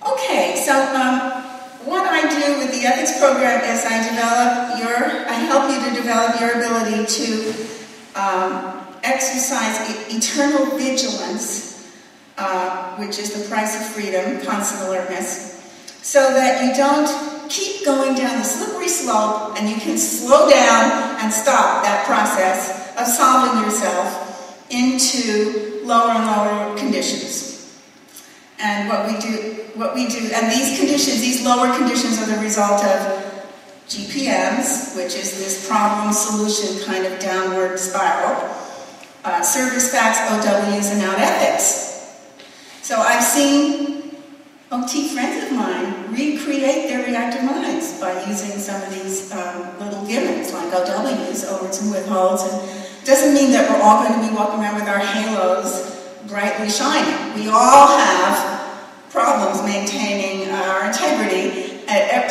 Okay, so what I do with the ethics program is I help you to develop your ability to exercise eternal vigilance, which is the price of freedom, constant alertness, so that you don't keep going down the slippery slope and you can slow down and stop that process of solving yourself into lower and lower conditions. And what we do, and these conditions, these lower conditions are the result of GPMs, which is this problem-solution kind of downward spiral, service facts, OWs, and out ethics. So I've seen OT friends of mine recreate their reactive minds by using some of these little gimmicks like OWs, overts and withholds. And it doesn't mean that we're all going to be walking around with our halos brightly shining. We all have problems maintaining our integrity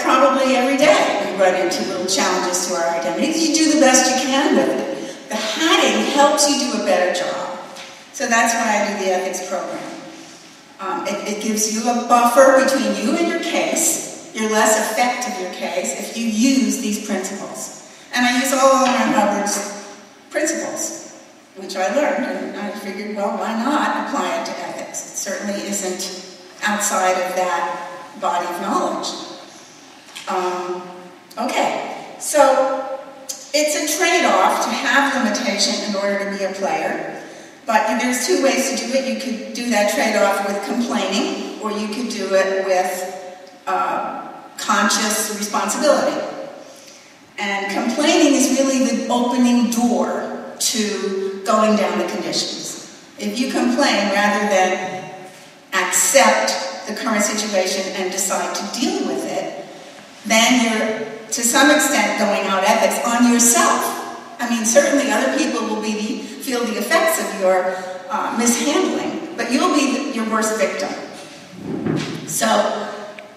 probably every day. We run into little challenges to our identity. You do the best you can with it. The hatting helps you do a better job. So that's why I do the ethics program. It gives you a buffer between you and your case. You're less effective your case if you use these principles. And I use all of Hubbard's principles, which I learned, and I figured, well, why not apply it to ethics? It certainly isn't outside of that body of knowledge. Okay, so it's a trade-off to have limitation in order to be a player. But there's two ways to do it. You could do that trade-off with complaining, or you could do it with conscious responsibility. And complaining is really the opening door to going down the conditions. If you complain rather than accept the current situation and decide to deal with it, then you're, to some extent, going out ethics on yourself. I mean, certainly other people will feel the effects of your mishandling, but you'll be your worst victim. So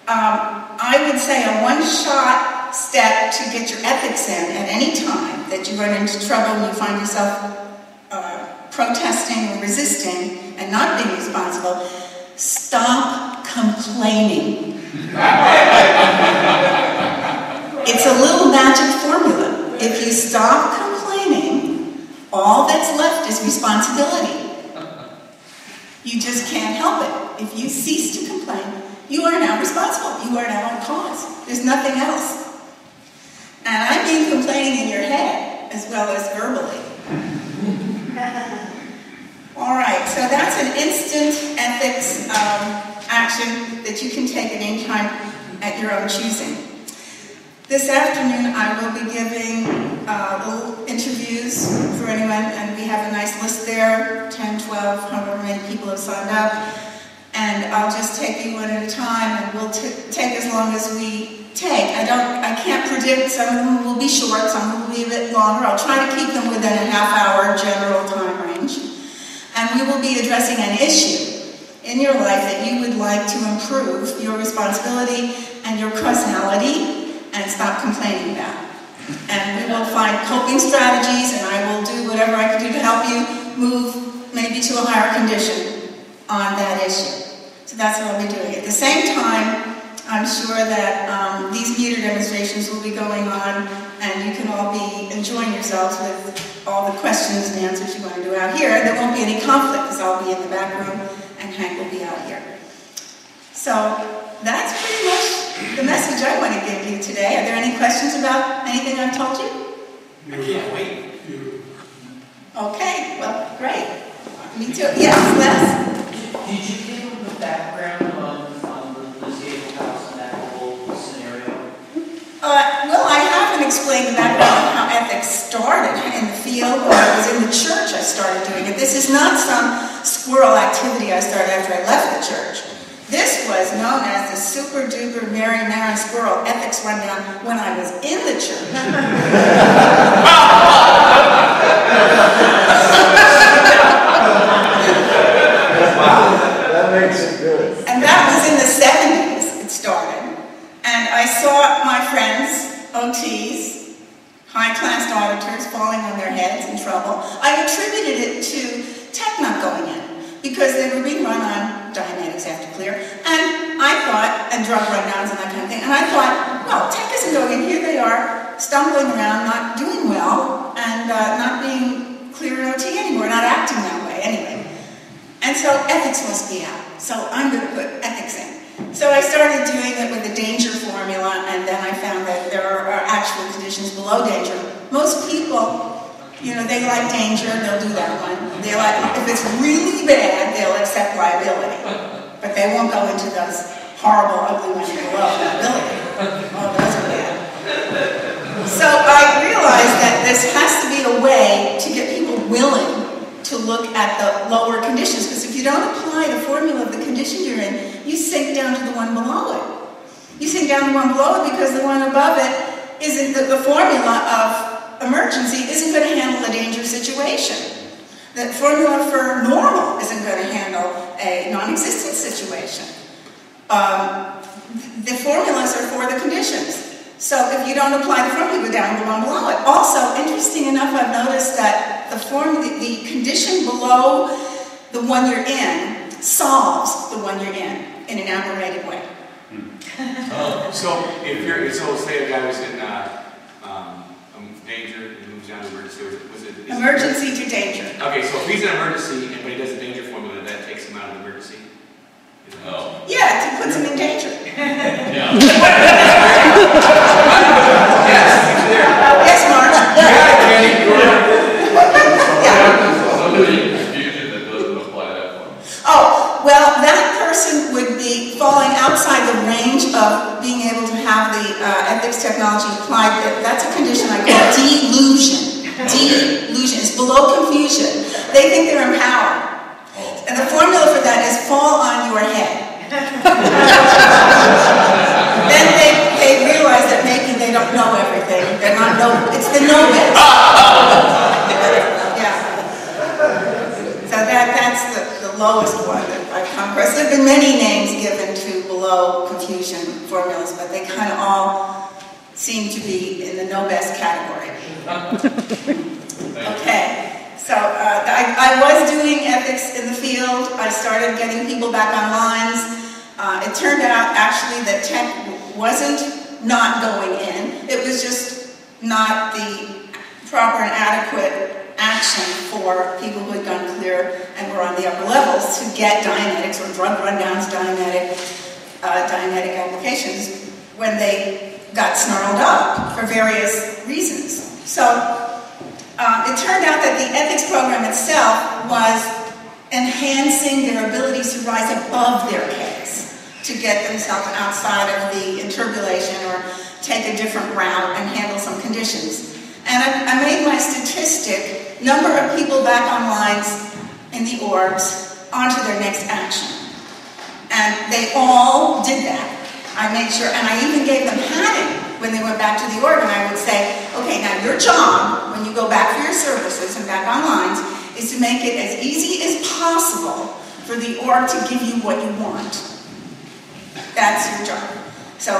I would say a one-shot step to get your ethics in at any time that you run into trouble and you find yourself protesting or resisting and not being responsible, stop complaining. It's a little magic formula. If you stop complaining, all that's left is responsibility. You just can't help it. If you cease to complain, you are now responsible. You are now on cause. There's nothing else. And I mean complaining in your head as well as verbally. All right, so that's an instant ethics action that you can take at any time at your own choosing. This afternoon I will be giving little interviews for anyone, and we have a nice list there, 10, 12, however many people have signed up. And I'll just take you one at a time, and we'll take as long as we take. I can't predict. Some of them will be short, some will be a bit longer. I'll try to keep them within a half-hour general time range. And we will be addressing an issue in your life that you would like to improve your responsibility and your causality and stop complaining about. And we will find coping strategies, and I will do whatever I can do to help you move maybe to a higher condition on that issue. So that's what I'll be doing. At the same time, I'm sure that these meter demonstrations will be going on, and you can all be enjoying yourselves with all the questions and answers you want to do out here. There won't be any conflict because I'll be in the back room and Hank will be out here. So that's pretty much the message I want to give you today. Are there any questions about anything I've told you? I can't wait. Okay, well, great. Me too. Yes, Les? Did you give them the background on the disabled house and that whole scenario? Well, I haven't explained the background on how ethics started in the field. When I was in the church, I started doing it. This is not some squirrel activity I started after I left the church. This was known as the super duper Mary Maren Squirrel ethics rundown when I was in the church. That makes it good. And that was in the 70s it started. And I saw my friends, OTs, high-class auditors, falling on their heads in trouble. I attributed it to tech not going in because they were being run on Dynamics After Clear. And I thought and drug rundowns and that kind of thing. And I thought, no, tech isn't going in. Here they are, stumbling around, not doing well, and not being clear in OT anymore, not acting that way anyway. And so ethics must be out. So I'm going to put ethics in. So I started doing it with the danger formula, and then I found that there are actual conditions below danger. Most people, you know, they like danger, they'll do that one. They like, if it's really bad, they'll accept liability. But they won't go into those horrible, ugly ones below liability. Oh, those are bad. So I realized that this has to be a way to get people willing to look at the lower conditions, because if you don't apply the formula of the condition you're in, you sink down to the one below it. You sink down to the one below it because the one above it isn't, the formula of emergency isn't going to handle a dangerous situation. The formula for normal isn't going to handle a non-existent situation. The formulas are for the conditions. So if you don't apply the formula, you go down the one below it. Also, interesting enough, I've noticed that the condition below the one you're in solves the one you're in an aberrated way. So if you're, so say a guy was in danger and moves down to emergency, was it emergency to danger. Okay, so if he's in emergency but he does a danger formula, that takes him out of emergency. Oh. Yeah, it puts him in danger. Yeah. Yes, he's there. Yes, Mark. Somebody confusion that doesn't apply that one. Oh, well, that person would be falling outside the range of being able to have the ethics technology applied. That's a condition I call delusion. Delusion. It's below confusion. They think they're in power. And the formula for that is fall on your head. Then they realize that maybe they don't know everything. They're not it's the no bit. Yeah. So that's the lowest one that I've come across. There have been many names given to below confusion formulas, but they kind of all seem to be in the no best category. Okay. So I was doing ethics in the field. I started getting people back on lines. It turned out actually that tech wasn't not going in. It was just not the proper and adequate action for people who had gone clear and were on the upper levels to get Dianetics or drug rundowns, Dianetic applications when they got snarled up for various reasons. So it turned out that the ethics program itself was enhancing their abilities to rise above their case, to get themselves outside of the interpolation or take a different route and handle some conditions. And I made my statistic, number of people back on lines in the orgs onto their next action. And they all did that. I made sure, and I even gave them padding when they went back to the org, and I would say, okay, now your job, when you go back for your services and back on lines, is to make it as easy as possible for the org to give you what you want. That's your job. So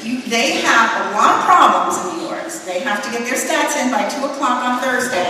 they have a lot of problems in the orgs. They have to get their stats in by 2 o'clock on Thursday.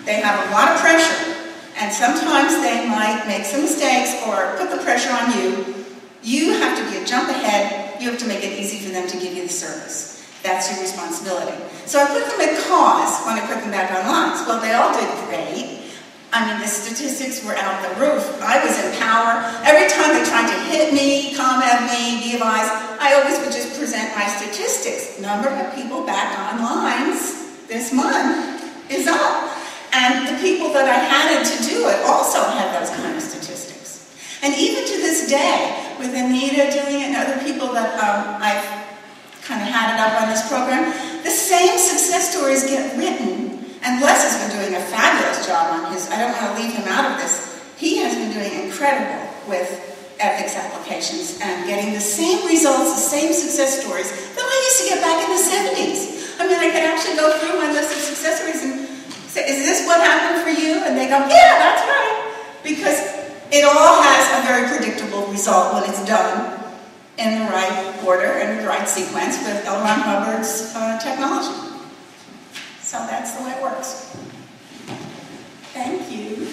They have a lot of pressure, and sometimes they might make some mistakes or put the pressure on you. You have to be a jump ahead. You have to make it easy for them to give you the service. That's your responsibility. So I put them at cause when I put them back on lines. Well, they all did great. I mean, the statistics were out the roof. I was in power. Every time they tried to hit me, come at me, be advised, I always would just present my statistics. Number of people back on lines this month is up. And the people that I had to do it also had those kind of statistics. And even to this day, with Anita doing it and other people that I've kind of had it up on this program, the same success stories get written. And Les has been doing a fabulous job on his, I don't want to leave him out of this. He has been doing incredible with ethics applications and getting the same results, the same success stories that I used to get back in the 70s. I mean, I could actually go through my list of success stories and say, is this what happened for you? And they go, yeah, that's right. Because it all has a very predictable result when it's done in the right order and the right sequence with L. Ron Hubbard's technology. So that's the way it works. Thank you.